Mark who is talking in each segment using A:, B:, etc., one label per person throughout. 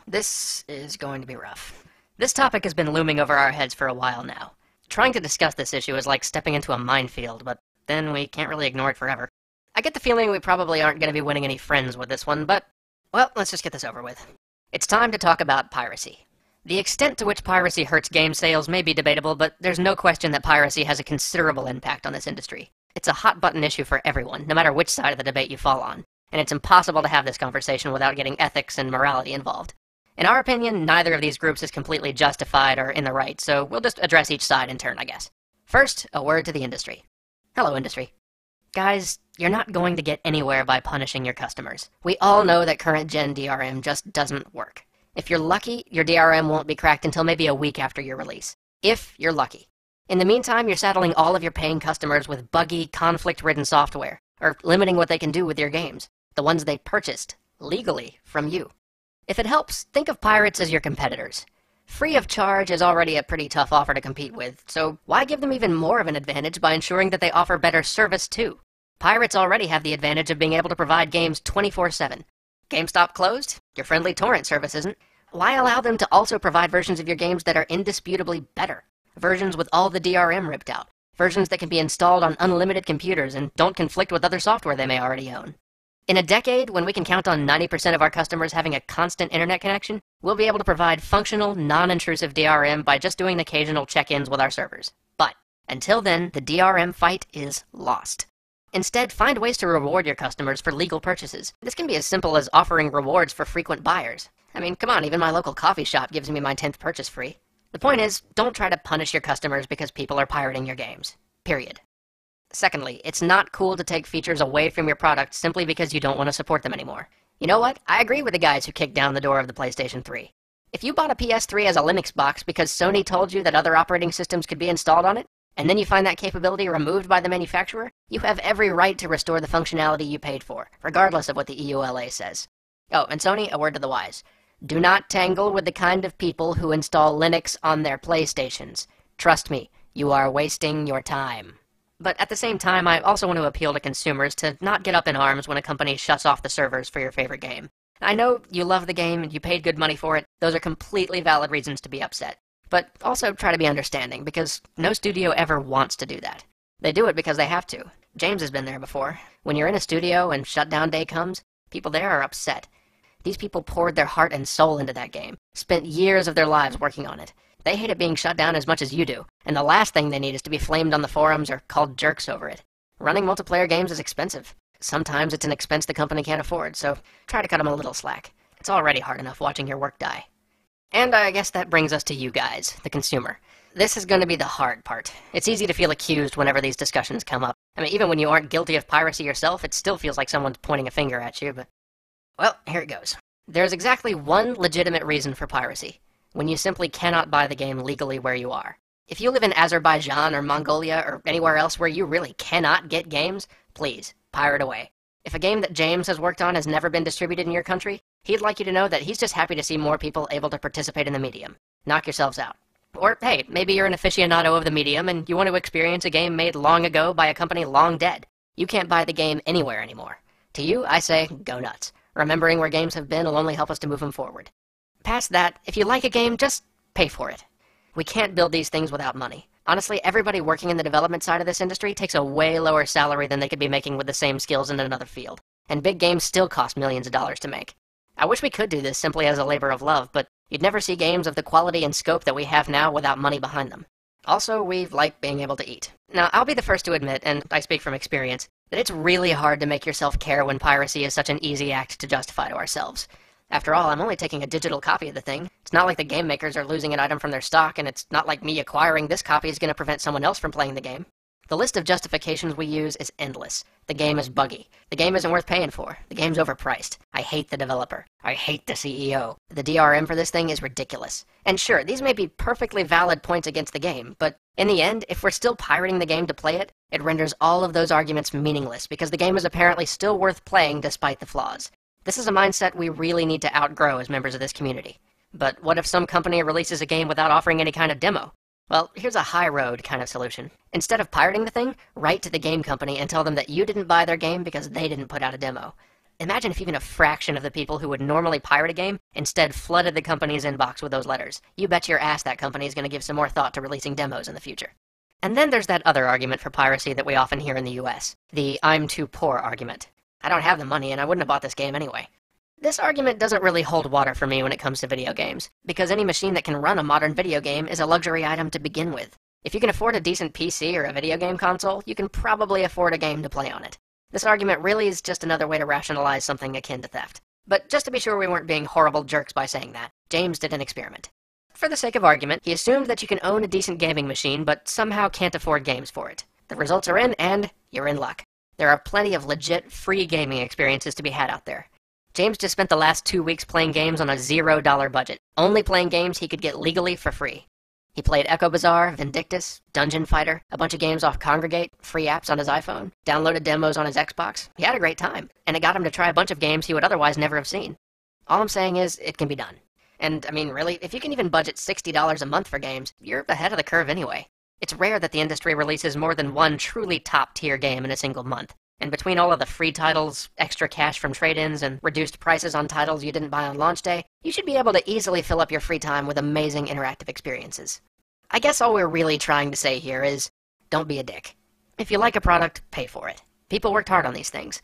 A: This is going to be rough. This topic has been looming over our heads for a while now. Trying to discuss this issue is like stepping into a minefield, but then we can't really ignore it forever. I get the feeling we probably aren't going to be winning any friends with this one, but, well, let's just get this over with. It's time to talk about piracy. The extent to which piracy hurts game sales may be debatable, but there's no question that piracy has a considerable impact on this industry. It's a hot-button issue for everyone, no matter which side of the debate you fall on, and it's impossible to have this conversation without getting ethics and morality involved. In our opinion, neither of these groups is completely justified or in the right, so we'll just address each side in turn, I guess. First, a word to the industry. Hello, industry. Guys, you're not going to get anywhere by punishing your customers. We all know that current-gen DRM just doesn't work. If you're lucky, your DRM won't be cracked until maybe a week after your release. If you're lucky. In the meantime, you're saddling all of your paying customers with buggy, conflict-ridden software, or limiting what they can do with your games, the ones they purchased, legally, from you. If it helps, think of pirates as your competitors. Free of charge is already a pretty tough offer to compete with, so why give them even more of an advantage by ensuring that they offer better service too? Pirates already have the advantage of being able to provide games 24/7. GameStop closed? Your friendly torrent service isn't. Why allow them to also provide versions of your games that are indisputably better? Versions with all the DRM ripped out. Versions that can be installed on unlimited computers and don't conflict with other software they may already own. In a decade, when we can count on 90% of our customers having a constant internet connection, we'll be able to provide functional, non-intrusive DRM by just doing occasional check-ins with our servers. But until then, the DRM fight is lost. Instead, find ways to reward your customers for legal purchases. This can be as simple as offering rewards for frequent buyers. I mean, come on, even my local coffee shop gives me my 10th purchase free. The point is, don't try to punish your customers because people are pirating your games. Period. Secondly, it's not cool to take features away from your product simply because you don't want to support them anymore. You know what? I agree with the guys who kicked down the door of the PlayStation 3. If you bought a PS3 as a Linux box because Sony told you that other operating systems could be installed on it, and then you find that capability removed by the manufacturer, you have every right to restore the functionality you paid for, regardless of what the EULA says. Oh, and Sony, a word to the wise. Do not tangle with the kind of people who install Linux on their PlayStations. Trust me, you are wasting your time. But at the same time, I also want to appeal to consumers to not get up in arms when a company shuts off the servers for your favorite game. I know you love the game and you paid good money for it. Those are completely valid reasons to be upset. But also try to be understanding, because no studio ever wants to do that. They do it because they have to. James has been there before. When you're in a studio and shutdown day comes, people there are upset. These people poured their heart and soul into that game, spent years of their lives working on it. They hate it being shut down as much as you do, and the last thing they need is to be flamed on the forums or called jerks over it. Running multiplayer games is expensive. Sometimes it's an expense the company can't afford, so try to cut them a little slack. It's already hard enough watching your work die. And I guess that brings us to you guys, the consumer. This is going to be the hard part. It's easy to feel accused whenever these discussions come up. I mean, even when you aren't guilty of piracy yourself, it still feels like someone's pointing a finger at you, but... Well, here it goes. There's exactly one legitimate reason for piracy. When you simply cannot buy the game legally where you are. If you live in Azerbaijan or Mongolia or anywhere else where you really cannot get games, please, pirate away. If a game that James has worked on has never been distributed in your country, he'd like you to know that he's just happy to see more people able to participate in the medium. Knock yourselves out. Or, hey, maybe you're an aficionado of the medium and you want to experience a game made long ago by a company long dead. You can't buy the game anywhere anymore. To you, I say, go nuts. Remembering where games have been will only help us to move them forward. Past that, if you like a game, just pay for it. We can't build these things without money. Honestly, everybody working in the development side of this industry takes a way lower salary than they could be making with the same skills in another field. And big games still cost millions of dollars to make. I wish we could do this simply as a labor of love, but you'd never see games of the quality and scope that we have now without money behind them. Also, we like being able to eat. Now, I'll be the first to admit, and I speak from experience, that it's really hard to make yourself care when piracy is such an easy act to justify to ourselves. After all, I'm only taking a digital copy of the thing. It's not like the game makers are losing an item from their stock, and it's not like me acquiring this copy is going to prevent someone else from playing the game. The list of justifications we use is endless. The game is buggy. The game isn't worth paying for. The game's overpriced. I hate the developer. I hate the CEO. The DRM for this thing is ridiculous. And sure, these may be perfectly valid points against the game, but in the end, if we're still pirating the game to play it, it renders all of those arguments meaningless because the game is apparently still worth playing despite the flaws. This is a mindset we really need to outgrow as members of this community. But what if some company releases a game without offering any kind of demo? Well, here's a high road kind of solution. Instead of pirating the thing, write to the game company and tell them that you didn't buy their game because they didn't put out a demo. Imagine if even a fraction of the people who would normally pirate a game instead flooded the company's inbox with those letters. You bet your ass that company is going to give some more thought to releasing demos in the future. And then there's that other argument for piracy that we often hear in the US, the I'm too poor argument. I don't have the money and I wouldn't have bought this game anyway. This argument doesn't really hold water for me when it comes to video games, because any machine that can run a modern video game is a luxury item to begin with. If you can afford a decent PC or a video game console, you can probably afford a game to play on it. This argument really is just another way to rationalize something akin to theft. But just to be sure we weren't being horrible jerks by saying that, James did an experiment. For the sake of argument, he assumed that you can own a decent gaming machine, but somehow can't afford games for it. The results are in, and you're in luck. There are plenty of legit, free gaming experiences to be had out there. James just spent the last 2 weeks playing games on a $0 budget, only playing games he could get legally for free. He played Echo Bazaar, Vindictus, Dungeon Fighter, a bunch of games off Congregate, free apps on his iPhone, downloaded demos on his Xbox. He had a great time, and it got him to try a bunch of games he would otherwise never have seen. All I'm saying is, it can be done. And, I mean, really, if you can even budget $60 a month for games, you're ahead of the curve anyway. It's rare that the industry releases more than one truly top-tier game in a single month. And between all of the free titles, extra cash from trade-ins, and reduced prices on titles you didn't buy on launch day, you should be able to easily fill up your free time with amazing interactive experiences. I guess all we're really trying to say here is, don't be a dick. If you like a product, pay for it. People worked hard on these things.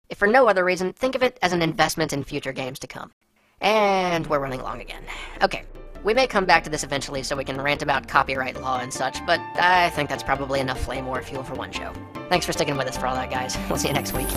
A: If for no other reason, think of it as an investment in future games to come. And we're running long again. Okay, we may come back to this eventually so we can rant about copyright law and such, but I think that's probably enough flame war fuel for one show. Thanks for sticking with us for all that, guys. We'll see you next week.